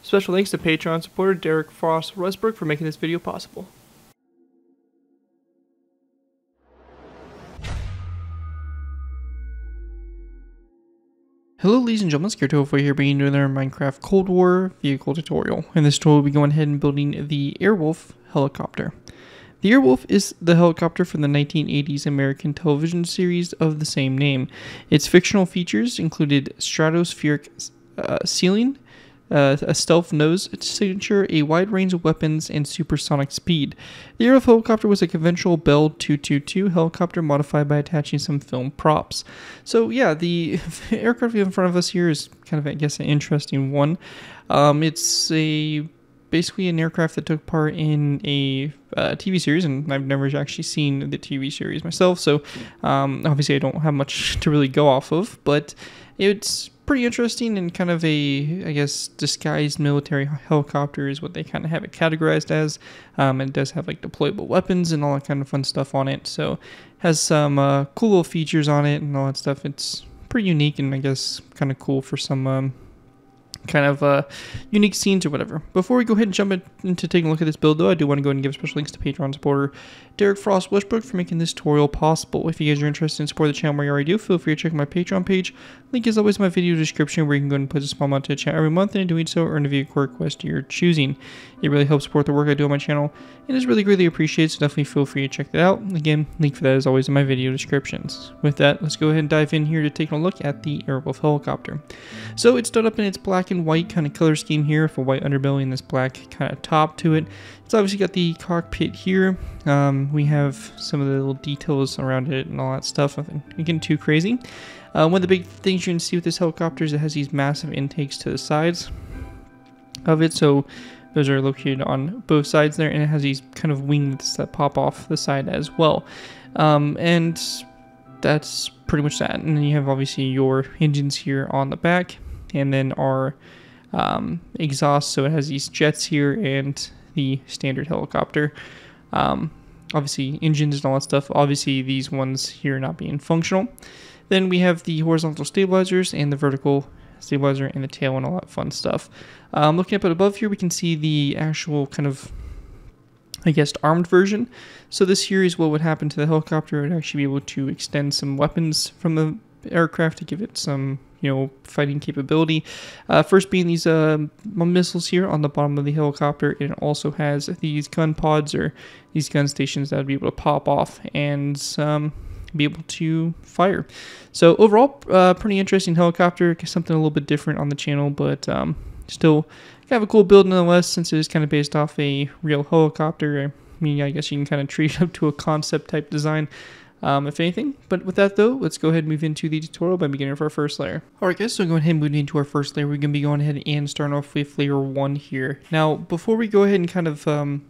Special thanks to Patreon supporter Derek Frost Westbrook for making this video possible. Hello ladies and gentlemen, Scared here bringing you another Minecraft Cold War vehicle tutorial. In this tutorial we'll be going ahead and building the Airwolf helicopter. The Airwolf is the helicopter from the 1980s American television series of the same name. Its fictional features included stratospheric ceiling, a stealth nose signature, a wide range of weapons, and supersonic speed. The Airwolf helicopter was a conventional Bell 222 helicopter modified by attaching some film props. So yeah, the aircraft in front of us here is kind of, I guess, an interesting one. It's basically an aircraft that took part in a TV series, and I've never actually seen the TV series myself, so obviously I don't have much to really go off of, but it's pretty interesting and kind of a, I guess, disguised military helicopter is what they kind of have it categorized as. It does have like deployable weapons and all that kind of fun stuff on it, so it has some cool little features on it and all that stuff. It's pretty unique and I guess kind of cool for some kind of unique scenes or whatever. Before we go ahead and jump into taking a look at this build though, I do want to go ahead and give special thanks to Patreon supporter Derek Frost Westbrook for making this tutorial possible. If you guys are interested in supporting the channel where you already do, feel free to check my Patreon page. Link is always in my video description where you can go and put a small amount to the channel every month, and in doing so earn a vehicle request you're choosing. It really helps support the work I do on my channel and is really greatly appreciated, so definitely feel free to check that out. Again, link for that is always in my video descriptions. With that, let's go ahead and dive in here to taking a look at the Airwolf helicopter. So it's done up in its black and white kind of color scheme here, with a white underbelly and this black kind of top to it. It's obviously got the cockpit here. We have some of the little details around it and all that stuff. Nothing getting too crazy. One of the big things you're going to see with this helicopter is it has these massive intakes to the sides of it. So those are located on both sides there, and it has these kind of wings that pop off the side as well. And that's pretty much that. And then you have obviously your engines here on the back, and then our exhaust. So it has these jets here and the standard helicopter. Obviously engines and all that stuff. Obviously these ones here not being functional. Then we have the horizontal stabilizers and the vertical stabilizer and the tail and all that fun stuff. Looking up above here, we can see the actual kind of, I guess, armed version. So this here is what would happen to the helicopter. It would actually be able to extend some weapons from the aircraft to give it some, you know, fighting capability. First being these missiles here on the bottom of the helicopter, and it also has these gun pods or these gun stations that would be able to pop off and be able to fire. So overall, pretty interesting helicopter. Something a little bit different on the channel, but still kind of a cool build nonetheless, since it is kind of based off a real helicopter. I mean, I guess you can kind of treat it up to a concept type design, if anything. But with that though, let's go ahead and move into the tutorial by beginning with our first layer. Alright guys, so going ahead and moving into our first layer, we're going to be going ahead and starting off with layer 1 here. Now, before we go ahead and kind of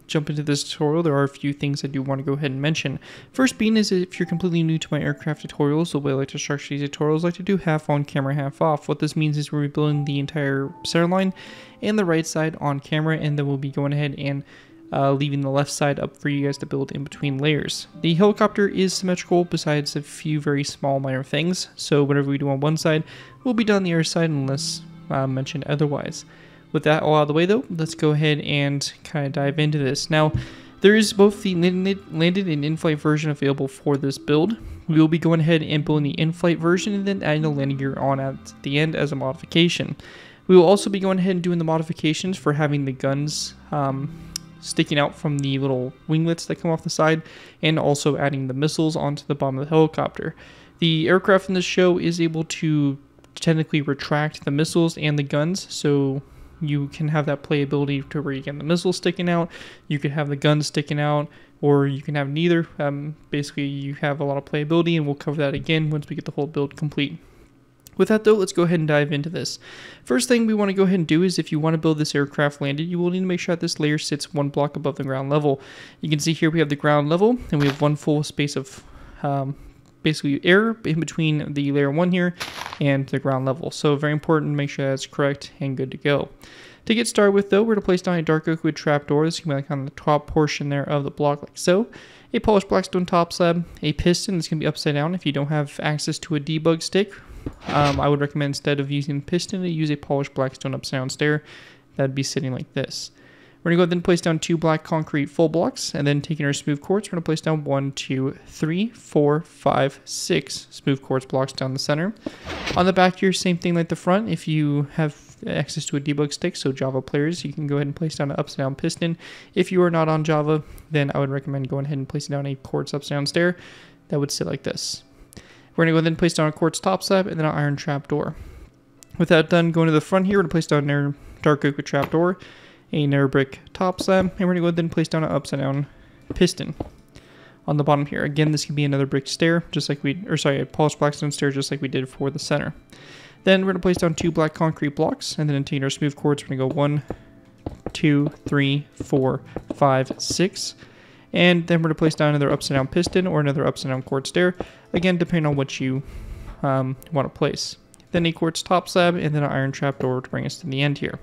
jump into this tutorial, there are a few things I do want to go ahead and mention. First being is if you're completely new to my aircraft tutorials, the way I like to structure these tutorials, I like to do half on camera, half off. What this means is we're rebuilding the entire center line and the right side on camera, and then we'll be going ahead and leaving the left side up for you guys to build in between layers. The helicopter is symmetrical besides a few very small minor things, so whatever we do on one side will be done on the other side unless mentioned otherwise. With that all out of the way though, let's go ahead and kind of dive into this. Now, there is both the landed and in-flight version available for this build. We will be going ahead and building the in-flight version and then adding the landing gear on at the end as a modification. We will also be going ahead and doing the modifications for having the guns sticking out from the little winglets that come off the side, and also adding the missiles onto the bottom of the helicopter. The aircraft in this show is able to technically retract the missiles and the guns, so you can have that playability to where you get the missiles sticking out, you could have the guns sticking out, or you can have neither. Basically you have a lot of playability, and we'll cover that again once we get the whole build complete. With that though, let's go ahead and dive into this. First thing we want to go ahead and do is, if you want to build this aircraft landed, you will need to make sure that this layer sits one block above the ground level. You can see here we have the ground level, and we have one full space of basically air in between the layer 1 here and the ground level. So very important to make sure that's correct and good to go. To get started with though, we're going to place down a dark oak wood trapdoor. This can be like on the top portion there of the block like so. A polished blackstone top slab, a piston that's going to be upside down if you don't have access to a debug stick. I would recommend, instead of using piston, to use a polished blackstone upside down stair, that'd be sitting like this. We're going to go ahead and place down 2 black concrete full blocks, and then taking our smooth quartz, we're going to place down 1, 2, 3, 4, 5, 6 smooth quartz blocks down the center. On the back here, same thing like the front. If you have access to a debug stick, so Java players, you can go ahead and place down an upside down piston. If you are not on Java, then I would recommend going ahead and placing down a quartz upside down stair that would sit like this. We're going to go ahead and place down a quartz top slab and then an iron trap door. With that done, going to the front here, we're going to place down a dark oak trap door, a narrow brick top slab, and we're going to go ahead and place down an upside down piston on the bottom here. Again, this can be another brick stair, just like a polished blackstone stair, just like we did for the center. Then we're going to place down 2 black concrete blocks, and then taking our smooth quartz, we're going to go 1, 2, 3, 4, 5, 6. And then we're going to place down another upside down piston or another upside down quartz stair, again, depending on what you want to place. Then a quartz top slab, and then an iron trap door to bring us to the end here.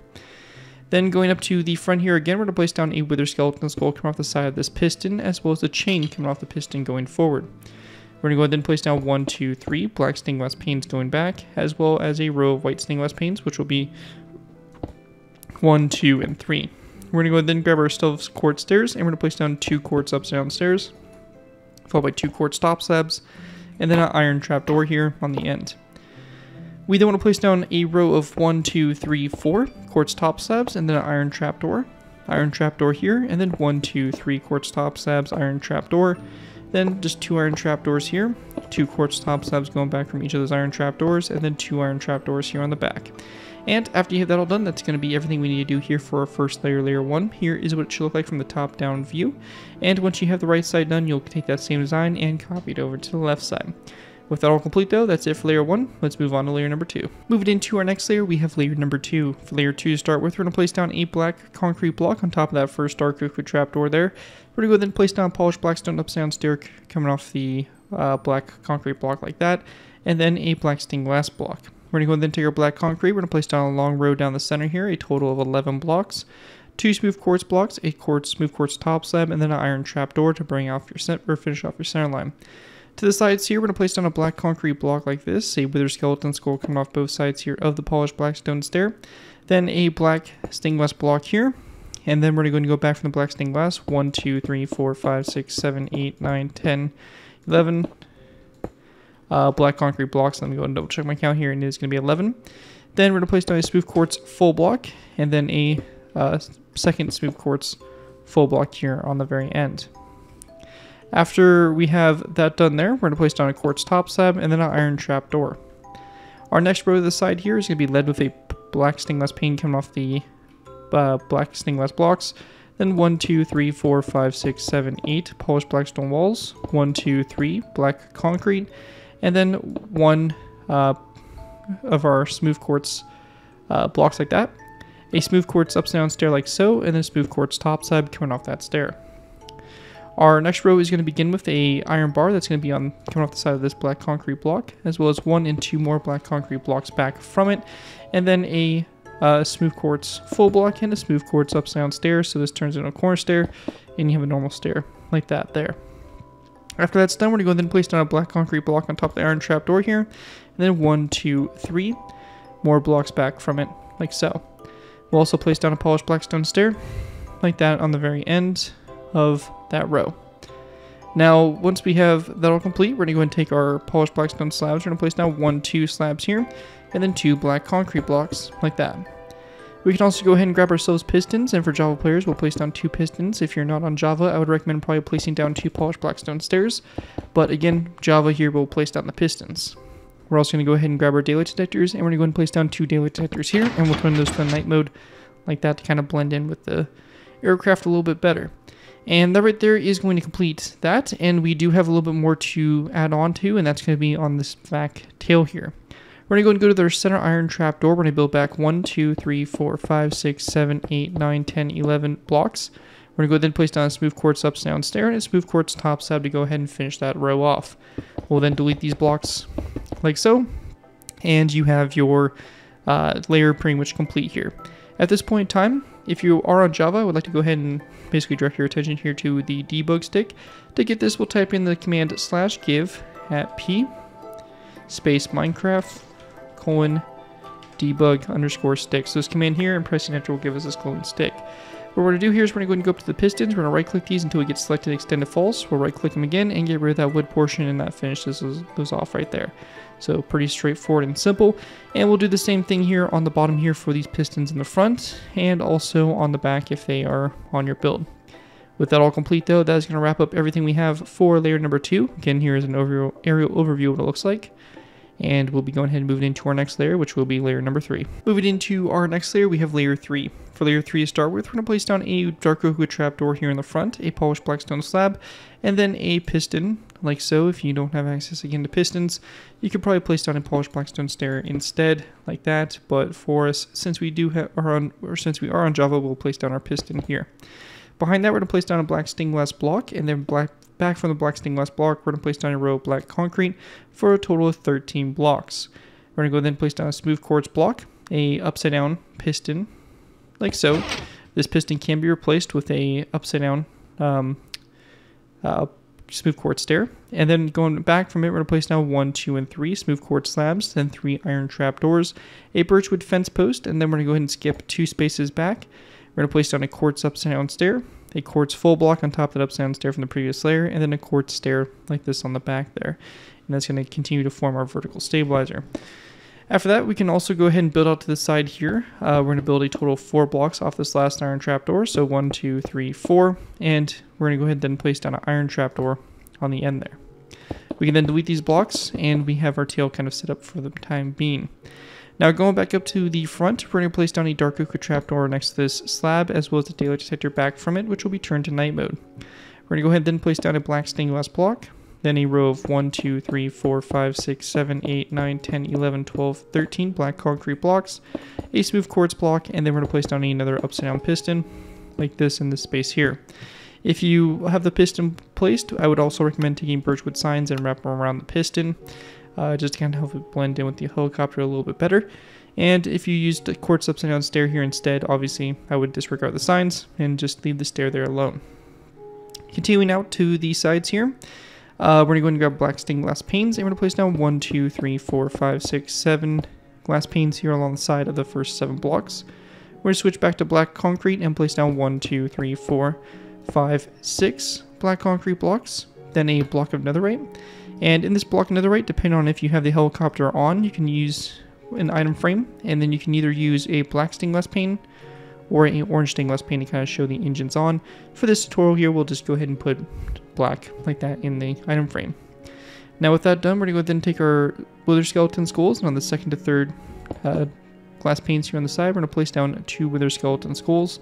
Then going up to the front here again, we're going to place down a wither skeleton skull coming off the side of this piston, as well as the chain coming off the piston going forward. We're going to go ahead and place down 1, 2, 3 black stained glass panes going back, as well as a row of white stained glass panes, which will be 1, 2, and 3. We're going to go ahead and grab our stove quartz stairs, and we're going to place down 2 quartz upside down stairs, followed by 2 quartz top slabs, and then an iron trap door here on the end. We then want to place down a row of 1, 2, 3, 4 quartz top slabs, and then an iron trap door here, and then 1, 2, 3 quartz top slabs, iron trap door, then just 2 iron trap doors here, 2 quartz top slabs going back from each of those iron trap doors, and then 2 iron trap doors here on the back. And after you have that all done, that's going to be everything we need to do here for our first layer, layer 1. Here is what it should look like from the top down view. And once you have the right side done, you'll take that same design and copy it over to the left side. With that all complete though, that's it for layer 1. Let's move on to layer number 2. Moving into our next layer, we have layer number 2. For layer 2 to start with, we're going to place down a black concrete block on top of that first dark oak trapdoor there. We're going to go ahead and place down a polished blackstone upside down stair coming off the black concrete block like that, and then a black stained glass block. We're going to go ahead and take our black concrete, we're going to place down a long row down the center here, a total of 11 blocks, 2 smooth quartz blocks, a smooth quartz top slab, and then an iron trap door to bring off your finish off your center line. To the sides here, we're going to place down a black concrete block like this, a wither skeleton skull coming off both sides here of the polished blackstone stair, then a black stained glass block here, and then we're going to go back from the black stained glass, 1, 2, 3, 4, 5, 6, 7, 8, 9, 10, 11 black concrete blocks. Let me go and double check my count here, and it is going to be 11. Then we're going to place down a smooth quartz full block, and then a second smooth quartz full block here on the very end. After we have that done there, we're going to place down a quartz top slab and then an iron trap door. Our next row to the side here is going to be led with a black stained glass pane coming off the black stained glass blocks. Then 1, 2, 3, 4, 5, 6, 7, 8 polished black stone walls. 1, 2, 3 black concrete. And then 1 of our smooth quartz blocks like that. A smooth quartz upside down stair like so, and then a smooth quartz top slab coming off that stair. Our next row is going to begin with a iron bar that's going to be coming off the side of this black concrete block, as well as 1 and 2 more black concrete blocks back from it, and then a smooth quartz full block and a smooth quartz upside down stair. So this turns into a corner stair, and you have a normal stair like that there. After that's done, we're going to go and place down a black concrete block on top of the iron trap door here, and then 1, 2, 3 more blocks back from it like so. We'll also place down a polished blackstone stair like that on the very end of that row. Now, once we have that all complete, we're going to go and take our polished blackstone slabs. We're going to place down 1, 2 slabs here, and then 2 black concrete blocks like that. We can also go ahead and grab ourselves pistons, and for Java players, we'll place down 2 pistons. If you're not on Java, I would recommend probably placing down 2 polished blackstone stairs, but again, Java here will place down the pistons. We're also going to go ahead and grab our daylight detectors, and we're going to go and place down 2 daylight detectors here, and we'll turn those to the night mode like that to kind of blend in with the aircraft a little bit better. And that right there is going to complete that, and we do have a little bit more to add on to, and that's going to be on this back tail here. We're going to go to the center iron trap door. We're going to build back 1, 2, 3, 4, 5, 6, 7, 8, 9, 10, 11 blocks. We're going to go ahead and place down a smooth quartz upside down stair and a smooth quartz top slab to go ahead and finish that row off. We'll then delete these blocks like so, and you have your layer pretty much complete here. At this point in time, if you are on Java, I would like to go ahead and basically direct your attention here to the debug stick. To get this, we'll type in the command /give @ p space Minecraft : debug_stick. So this command here and pressing enter will give us this glowing stick. What we're going to do here is we're going to go ahead and go up to the pistons. We're going to right click these until we get selected extended false. We'll right click them again and get rid of that wood portion, and that finishes those off right there. So pretty straightforward and simple. And we'll do the same thing here on the bottom here for these pistons in the front and also on the back if they are on your build. With that all complete though, that is going to wrap up everything we have for layer number 2. Again, here is an aerial overview of what it looks like. And we'll be going ahead and moving into our next layer, which will be layer number 3. Moving into our next layer, we have layer 3. For layer 3 to start with, we're going to place down a dark oak trapdoor here in the front, a polished black stone slab, and then a piston, like so. If you don't have access again to pistons, you could probably place down a polished black stone stair instead, like that. But for us, since we are on Java, we'll place down our piston here. Behind that, we're going to place down a black stained glass block, and then back from the black stained glass block, we're going to place down a row of black concrete for a total of 13 blocks. We're going to go then place down a smooth quartz block, a upside down piston, like so. This piston can be replaced with a upside down smooth quartz stair. And then going back from it, we're going to place down 1, 2, and 3 smooth quartz slabs, then 3 iron trapdoors, a birchwood fence post, and then we're going to go ahead and skip 2 spaces back. We're going to place down a quartz upside down stair, a quartz full block on top of that upside down stair from the previous layer, and then a quartz stair like this on the back there. And that's going to continue to form our vertical stabilizer. After that, we can also go ahead and build out to the side here. We're going to build a total of 4 blocks off this last iron trapdoor. So 1, 2, 3, 4. And we're going to go ahead and then place down an iron trapdoor on the end there. We can then delete these blocks, and we have our tail kind of set up for the time being. Now going back up to the front, we're going to place down a dark oak trapdoor next to this slab, as well as the daylight detector back from it, which will be turned to night mode. We're going to go ahead and then place down a black stained glass block, then a row of 1, 2, 3, 4, 5, 6, 7, 8, 9, 10, 11, 12, 13 black concrete blocks, a smooth quartz block, and then we're going to place down another upside down piston, like this in this space here. If you have the piston placed, I would also recommend taking birchwood signs and wrap them around the piston, just to kind of help it blend in with the helicopter a little bit better. And if you used a quartz upside down stair here instead, obviously I would disregard the signs and just leave the stair there alone. Continuing out to the sides here, we're going to go and grab black stained glass panes, and we're going to place down 1, 2, 3, 4, 5, 6, 7 glass panes here along the side of the first 7 blocks. We're going to switch back to black concrete and place down 1, 2, 3, 4, 5, 6 black concrete blocks, then a block of netherite. And in this block of netherite, depending on if you have the helicopter on, you can use an item frame, and then you can either use a black stained glass pane or an orange stained glass pane to kind of show the engines on. For this tutorial here, we'll just go ahead and put black like that in the item frame. Now with that done, we're going to go ahead and take our wither skeleton skulls, and on the second to third glass panes here on the side, we're going to place down 2 wither skeleton skulls,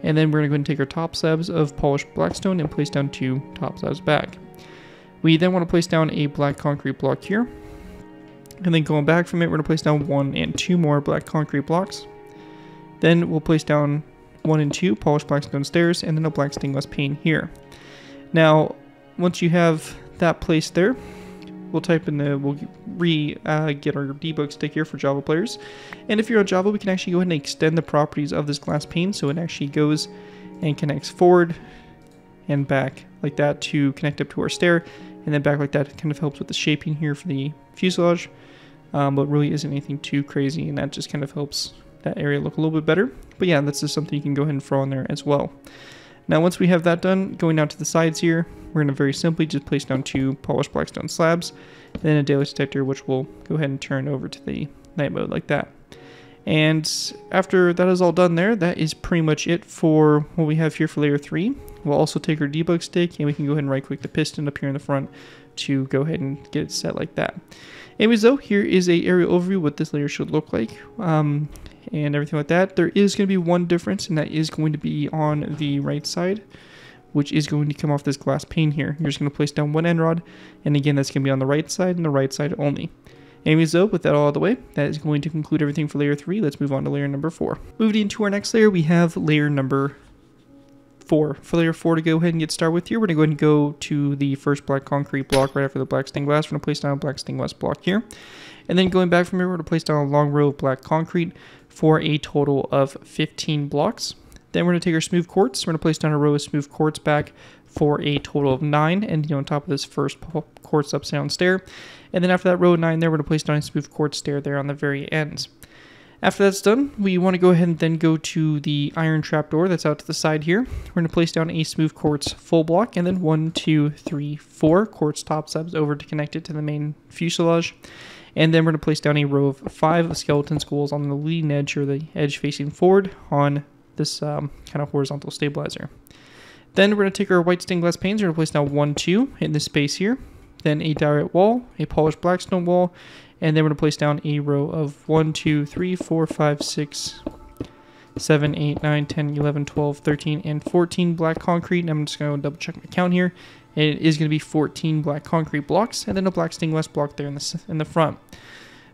and then we're going to go ahead and take our top slabs of polished blackstone and place down 2 top slabs back. We then want to place down a black concrete block here, and then going back from it, we're going to place down 1 and 2 more black concrete blocks. Then we'll place down 1 and 2 polished blackstone stairs, and then a black stained glass pane here. Now, once you have that placed there, we'll get our debug stick here for Java players. And if you're on Java, we can actually go ahead and extend the properties of this glass pane so it actually goes and connects forward and back like that to connect up to our stair, and then back like that. It kind of helps with the shaping here for the fuselage, but really isn't anything too crazy, and that just kind of helps that area look a little bit better. But yeah, that's just something you can go ahead and throw on there as well. Now once we have that done, going down to the sides here, we're going to very simply just place down 2 polished blackstone slabs, and then a daylight detector, which we'll go ahead and turn over to the night mode like that. And after that is all done there, that is pretty much it for what we have here for layer 3. We'll also take our debug stick, and we can go ahead and right click the piston up here in the front to go ahead and get it set like that. Anyways though, here is a aerial overview what this layer should look like, and everything like that. There is going to be one difference, and that is going to be on the right side, which is going to come off this glass pane here. You're just going to place down 1 end rod, and again, that's going to be on the right side and the right side only. Anyways though, with that all out of the way, that is going to conclude everything for layer 3. Let's move on to layer number 4. Moving into our next layer, we have layer number 4. For layer 4 to go ahead and get started with here, we're going to go ahead and go to the first black concrete block right after the black stained glass. We're going to place down a black stained glass block here. And then going back from here, we're going to place down a long row of black concrete for a total of 15 blocks. Then we're going to take our smooth quartz. We're going to place down a row of smooth quartz back for a total of 9, and on top of this first quartz upside down stair. And then after that row of 9 there, we're going to place down a smooth quartz stair there on the very ends. After that's done, we want to go ahead and then go to the iron trapdoor that's out to the side here. We're going to place down a smooth quartz full block, and then 1, 2, 3, 4 quartz top slabs over to connect it to the main fuselage. And then we're going to place down a row of 5 skeleton skulls on the leading edge, or the edge facing forward, on this kind of horizontal stabilizer. Then we're going to take our white stained glass panes. We're going to place down 1, 2 in this space here. Then a diorite wall, a polished blackstone wall, and then we're going to place down a row of 1, 2, 3, 4, 5, 6, 7, 8, 9, 10, 11, 12, 13, and 14 black concrete. And I'm just going to double check my count here. It is going to be 14 black concrete blocks, and then a black stained glass block there in the front.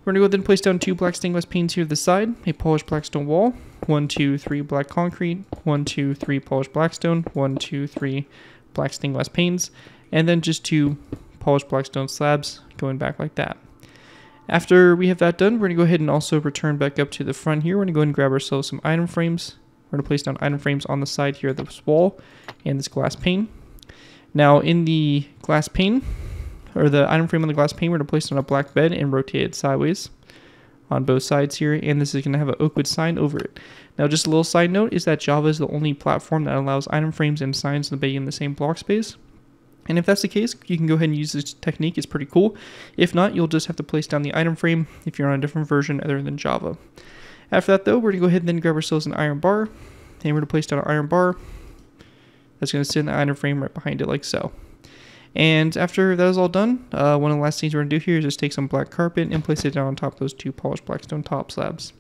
We're going to go ahead and place down 2 black stained glass panes here to the side, a polished blackstone wall, 1, 2, 3 black concrete, 1, 2, 3 polished blackstone, 1, 2, 3 black stained glass panes, and then just 2 polished blackstone slabs going back like that. After we have that done, we're going to go ahead and also return back up to the front here. We're going to go ahead and grab ourselves some item frames. We're going to place down item frames on the side here of this wall and this glass pane. Now in the glass pane, or the item frame on the glass pane, we're going to place it on a black bed and rotate it sideways on both sides here, and this is going to have an oak wood sign over it. Now just a little side note is that Java is the only platform that allows item frames and signs to be in the same block space. And if that's the case, you can go ahead and use this technique. It's pretty cool. If not, you'll just have to place down the item frame if you're on a different version other than Java. After that though, we're going to go ahead and then grab ourselves an iron bar, and we're going to place down an iron bar that's going to sit in the item frame right behind it like so. And after that is all done, one of the last things we're going to do here is just take some black carpet and place it down on top of those 2 polished blackstone top slabs.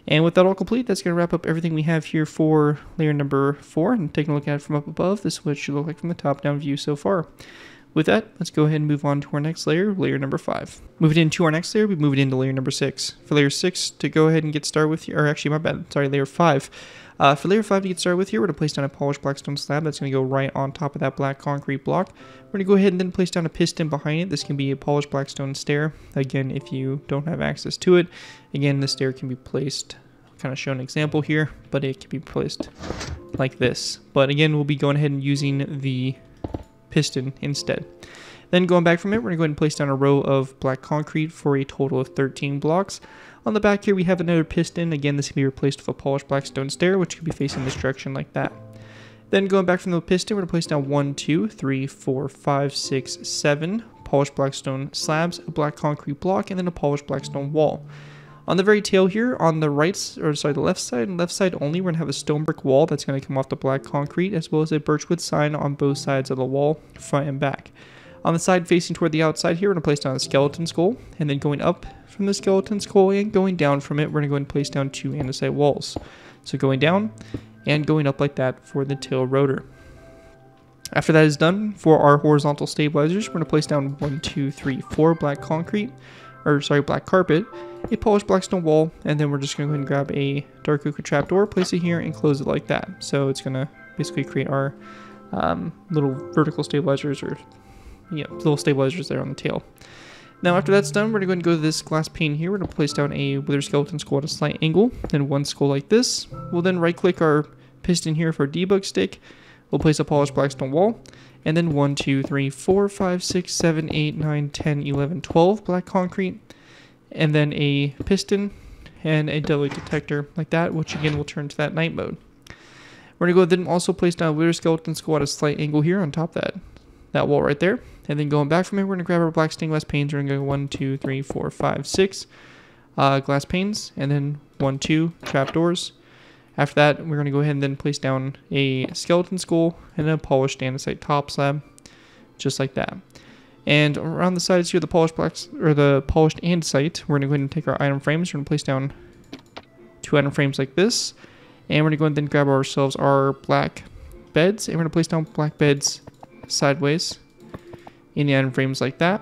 And with that all complete, that's going to wrap up everything we have here for layer number 4. And taking a look at it from up above, this is what it should look like from the top-down view so far. With that, let's go ahead and move on to our next layer, layer number 5. Moving into our next layer, we move it into layer number 6. For layer 6, to go ahead and get started with, or actually, my bad, sorry, layer 5. For layer 5 to get started with here, we're going to place down a polished blackstone slab that's going to go right on top of that black concrete block. We're going to go ahead and then place down a piston behind it. This can be a polished blackstone stair. Again, if you don't have access to it, again, the stair can be placed, kind of show an example here, but it can be placed like this. But again, we'll be going ahead and using the piston instead. Then going back from it, we're going to go ahead and place down a row of black concrete for a total of 13 blocks. On the back here, we have another piston. Again, this can be replaced with a polished blackstone stair, which can be facing this direction like that. Then going back from the piston, we're going to place down 1, 2, 3, 4, 5, 6, 7 polished blackstone slabs, a black concrete block, and then a polished blackstone wall. On the very tail here, on the the left side only, we're going to have a stone brick wall that's going to come off the black concrete, as well as a birchwood sign on both sides of the wall, front and back. On the side facing toward the outside here, we're going to place down a skeleton skull, and then going up from the skeleton skull and going down from it, we're going to go ahead and place down 2 andesite walls. So going down and going up like that for the tail rotor. After that is done, for our horizontal stabilizers, we're going to place down 1, 2, 3, 4 black black carpet, a polished blackstone wall, and then we're just going to go ahead and grab a dark oak trapdoor, place it here, and close it like that. So it's going to basically create our little vertical stabilizers, or little stabilizers there on the tail. Now after that's done, we're going to go ahead and go to this glass pane here. We're going to place down a wither skeleton skull at a slight angle, then 1 skull like this. We'll then right click our piston here for debug stick. We'll place a polished blackstone wall, and then 1, 2, 3, 4, 5, 6, 7, 8, 9, 10, 11, 12 black concrete, and then a piston and a deadly detector like that, which again will turn to that night mode. We're going to go ahead and also place down a wither skeleton skull at a slight angle here on top of that wall right there. And then going back from it, we're going to grab our black stained glass panes. We're going to go 1, 2, 3, 4, 5, 6 glass panes, and then 1, 2 trapdoors. After that, we're going to go ahead and then place down a skeleton skull and a polished andesite top slab, just like that. And around the sides here, the polished andesite, we're going to go ahead and take our item frames. We're going to place down 2 item frames like this, and we're going to go ahead and then grab ourselves our black beds, and we're going to place down black beds sideways in the item frames like that.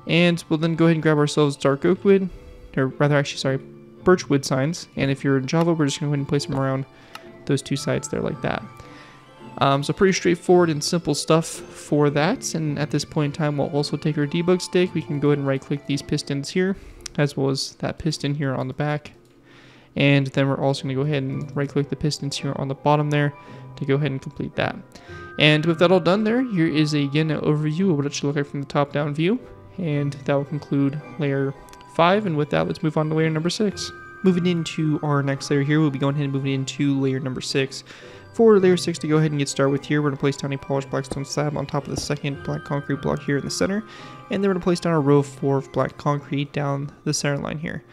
And we'll then go ahead and grab ourselves dark oak wood, or rather actually, sorry, birchwood signs. And if you're in Java, we're just going to go ahead and place them around those 2 sides there like that. So pretty straightforward and simple stuff for that. And at this point in time, we'll also take our debug stick. We can go ahead and right click these pistons here, as well as that piston here on the back. And then we're also going to go ahead and right click the pistons here on the bottom there to go ahead and complete that. And with that all done there, here is again an overview of what it should look like from the top down view. And that will conclude layer 5. And with that, let's move on to layer number 6. Moving into our next layer here, we'll be going ahead and moving into layer number 6. For layer 6 to go ahead and get started with here, we're going to place down a polished black stone slab on top of the second black concrete block here in the center, and then we're going to place down a row of 4 of black concrete down the center line here.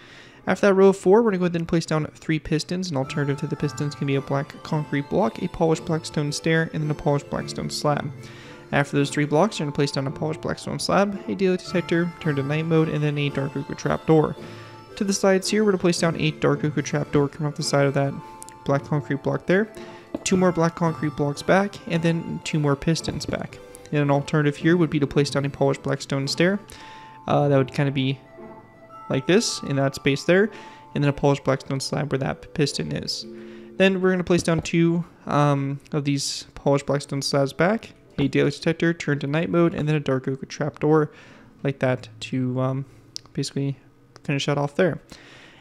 After that row of 4, we're going to go ahead and place down 3 pistons. An alternative to the pistons can be a black concrete block, a polished black stone stair, and then a polished black stone slab. After those 3 blocks, you're going to place down a polished black stone slab, a daylight detector, turn to night mode, and then a dark oak trapdoor. To the sides here, we're going to place down a dark oak trapdoor coming off the side of that black concrete block there, 2 more black concrete blocks back, and then 2 more pistons back. And an alternative here would be to place down a polished black stone stair. That would kind of be like this, in that space there, and then a polished black stone slab where that piston is. Then we're going to place down 2 of these polished black stone slabs back, a daylight detector, turn to night mode, and then a dark oak trapdoor like that to basically finish that off there.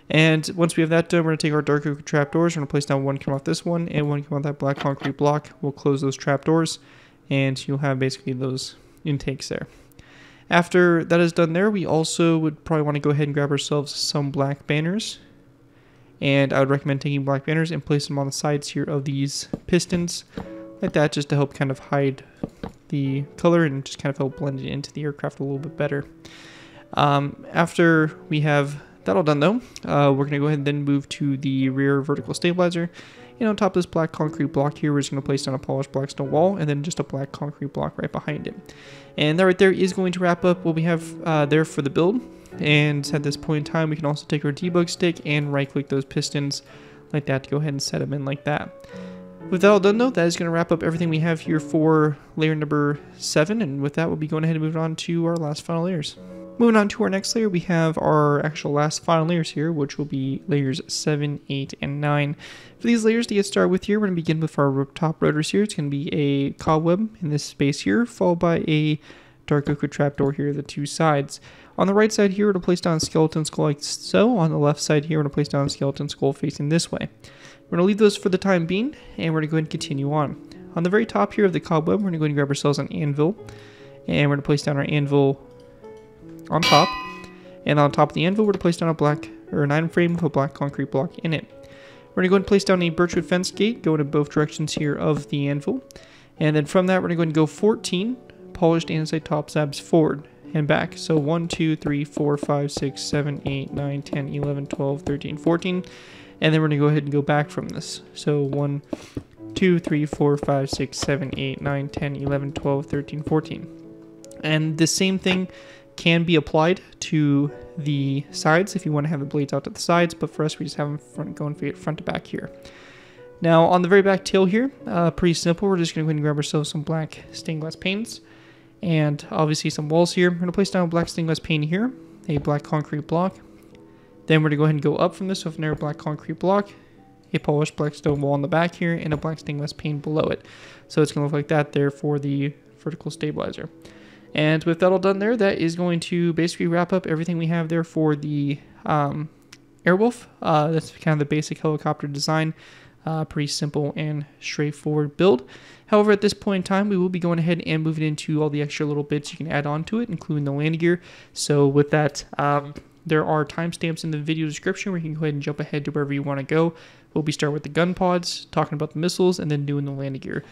And once we have that done, we're going to take our dark oak trapdoors, we're going to place down 1 coming off this one and 1 coming off that black concrete block. We'll close those trapdoors, and you'll have basically those intakes there. After that is done there, we also would probably want to go ahead and grab ourselves some black banners. And I would recommend taking black banners and place them on the sides here of these pistons, like that, just to help kind of hide the color and just kind of help blend it into the aircraft a little bit better. After we have that all done though, we're going to go ahead and then move to the rear vertical stabilizer. And on top of this black concrete block here, we're just going to place down a polished black stone wall and then just a black concrete block right behind it. And that right there is going to wrap up what we have there for the build. And at this point in time, we can also take our debug stick and right click those pistons like that to go ahead and set them in like that. With that all done though, that is going to wrap up everything we have here for layer number 7. And with that, we'll be going ahead and moving on to our last final layers. Moving on to our next layer, we have our actual last final layers here, which will be layers 7, 8, and 9. For these layers to get started with here, we're going to begin with our top rotors here. It's going to be a cobweb in this space here, followed by a dark oak trapdoor here at the 2 sides. On the right side here, we're going to place down a skeleton skull like so. On the left side here, we're going to place down a skeleton skull facing this way. We're going to leave those for the time being, and we're going to go ahead and continue on. On the very top here of the cobweb, we're going to go ahead and grab ourselves an anvil, and we're going to place down our anvil on top, and on top of the anvil we're going to place down an item frame with a black concrete block in it. We're going to go ahead and place down a birchwood fence gate going in both directions here of the anvil, and then from that we're going to go ahead and go 14 polished andesite top slabs forward and back. So 1, 2, 3, 4, 5, 6, 7, 8, 9, 10, 11, 12, 13, 14, and then we're going to go ahead and go back from this. So 1, 2, 3, 4, 5, 6, 7, 8, 9, 10, 11, 12, 13, 14. And the same thing can be applied to the sides if you want to have the blades out to the sides, but for us we just have them going front to back here. Now on the very back tail here, pretty simple, we're just going to go ahead and grab ourselves some black stained glass panes and obviously some walls here. We're going to place down a black stained glass pane here, a black concrete block. Then we're going to go ahead and go up from this with another black concrete block, a polished black stone wall on the back here, and a black stained glass pane below it. So it's going to look like that there for the vertical stabilizer. And with that all done there, that is going to basically wrap up everything we have there for the Airwolf. That's kind of the basic helicopter design. Pretty simple and straightforward build. However, at this point in time, we will be going ahead and moving into all the extra little bits you can add on to it, including the landing gear. So with that, there are timestamps in the video description where you can go ahead and jump ahead to wherever you want to go. We'll be starting with the gun pods, talking about the missiles, and then doing the landing gear.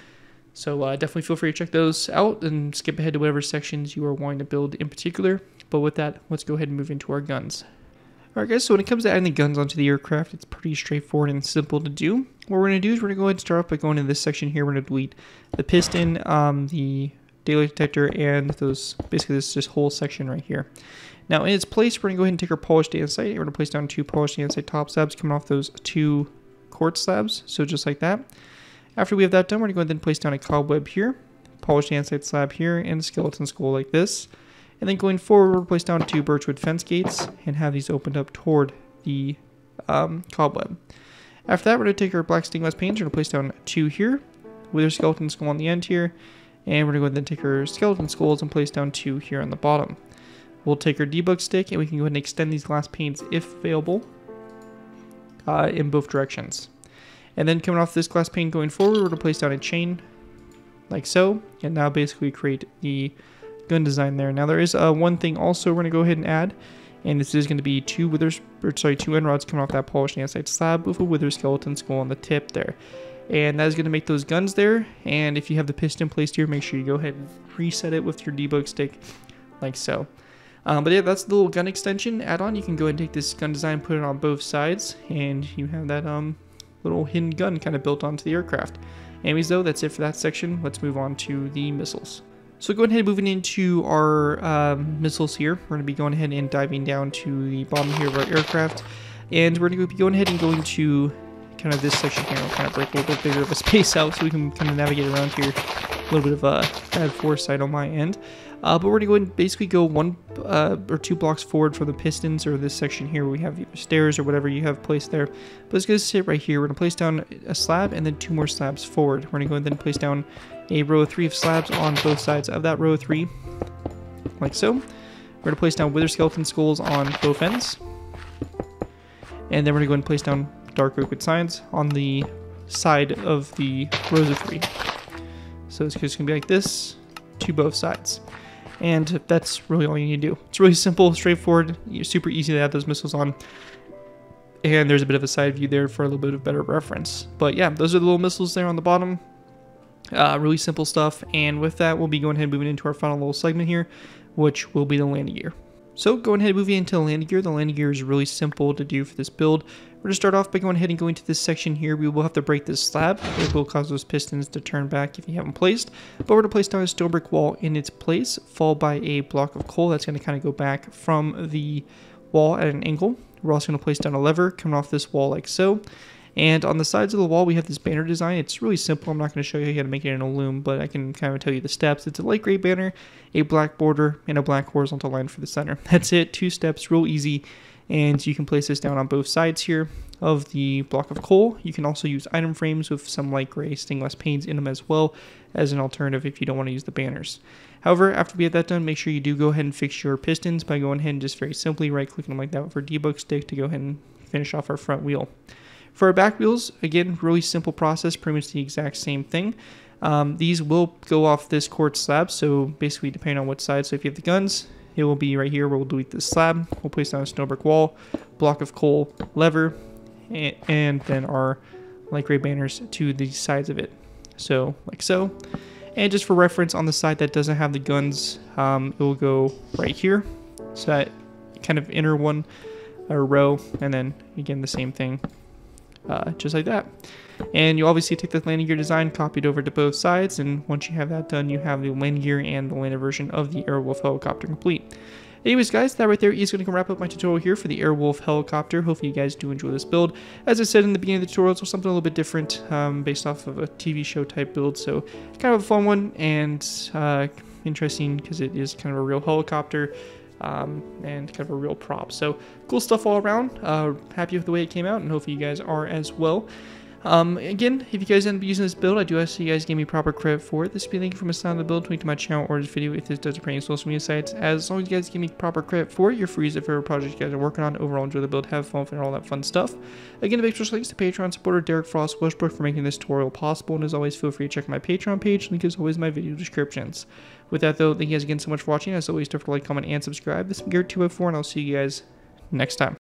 So definitely feel free to check those out and skip ahead to whatever sections you are wanting to build in particular. But with that, let's go ahead and move into our guns. Alright guys, so when it comes to adding the guns onto the aircraft, it's pretty straightforward and simple to do. What we're going to do is we're going to go ahead and start off by going to this section here. We're going to delete the piston, the daylight detector, and those basically this whole section right here. Now in its place, we're going to go ahead and take our polished andesite. We're going to place down 2 polished andesite top slabs coming off those 2 quartz slabs, so just like that. After we have that done, we're going to go ahead and place down a cobweb here, polished andesite slab here, and a skeleton skull like this. And then going forward, we'll place down 2 birchwood fence gates and have these opened up toward the cobweb. After that, we're going to take our black stained glass panes. We're going to place down 2 here with our skeleton skull on the end here. And we're going to go ahead and take our skeleton skulls and place down 2 here on the bottom. We'll take our debug stick and we can go ahead and extend these glass panes if available in both directions. And then coming off this glass pane going forward, we're going to place down a chain like so, and now basically create the gun design there. Now there is one thing also we're going to go ahead and add, And this is going to be two end rods coming off that polished andesite slab with a wither skeleton skull on the tip there. And that is going to make those guns there. And if you have the piston placed here, make sure you go ahead and reset it with your debug stick, like so. But yeah, that's the little gun extension add-on. You can go ahead and take this gun design, put it on both sides, and you have that little hidden gun kind of built onto the aircraft. Anyways, though, that's it for that section. Let's move on to the missiles. So going ahead and moving into our missiles here, we're going to be going ahead and diving down to the bottom here of our aircraft, and we're going to be going ahead and going to kind of this section here. We'll kind of break a little bit bigger of a space out so we can kind of navigate around here. A little bit of bad foresight on my end. But we're going to go ahead and basically go 1 or 2 blocks forward from the pistons, or this section here where we have either stairs or whatever you have placed there. But it's going to sit right here. We're going to place down a slab and then 2 more slabs forward. We're going to go ahead and then place down a row of 3 of slabs on both sides of that row of 3, like so. We're going to place down wither skeleton skulls on both ends. And then we're going to go ahead and place down dark oak with signs on the side of the rows of 3. So it's just going to be like this to both sides. And that's really all you need to do. It's really simple, straightforward, super easy to add those missiles on. And there's a bit of a side view there for a little bit of better reference. But yeah, those are the little missiles there on the bottom. Really simple stuff. And with that, we'll be going ahead and moving into our final little segment here, which will be the landing gear. So going ahead and moving into the landing gear. The landing gear is really simple to do for this build. We're going to start off by going ahead and going to this section here. We will have to break this slab. It will cause those pistons to turn back if you haven't placed. But we're going to place down a stone brick wall in its place, followed by a block of coal that's going to kind of go back from the wall at an angle. We're also going to place down a lever coming off this wall like so. And on the sides of the wall, we have this banner design. It's really simple. I'm not going to show you how to make it in a loom, but I can kind of tell you the steps. It's a light gray banner, a black border, and a black horizontal line for the center. That's it. 2 steps, real easy. And you can place this down on both sides here of the block of coal. You can also use item frames with some light gray stained glass panes in them as well as an alternative if you don't want to use the banners. However, after we have that done, make sure you do go ahead and fix your pistons by going ahead and just very simply right-clicking them like that with our debug stick to go ahead and finish off our front wheel. For our back wheels, again, really simple process, pretty much the exact same thing. These will go off this quartz slab, so basically depending on what side. So if you have the guns, it will be right here where we'll delete this slab. We'll place down a snow brick wall, block of coal, lever, and then our light gray banners to the sides of it. So, like so. And just for reference, on the side that doesn't have the guns, it will go right here. So that kind of inner one, or row, and then again the same thing. Just like that. And you obviously take the landing gear design, copy it over to both sides, and once you have that done, you have the landing gear and the landed version of the Airwolf helicopter complete. Anyways, guys, that right there is going to wrap up my tutorial here for the Airwolf helicopter. Hopefully you guys do enjoy this build. As I said in the beginning of the tutorial, it's something a little bit different, based off of a TV show type build, so kind of a fun one, and interesting because it is kind of a real helicopter. And kind of a real prop. So cool stuff all around. Happy with the way it came out, and hopefully you guys are as well. Again, if you guys end up using this build, I do ask you guys give me proper credit for it. This will be a link from a sound of the build, link to my channel or this video if this does appear on social media sites. As long as you guys give me proper credit for it, you're free as if favorite project you guys are working on. Overall, enjoy the build, have fun with it, and all that fun stuff. Again, a big special thanks to Patreon supporter Derek Frost Westbrook for making this tutorial possible, and as always, feel free to check my Patreon page. Link is always in my video descriptions. With that, though, thank you guys again so much for watching. As always, don't forget to like, comment, and subscribe. This is Garrett 204, and I'll see you guys next time.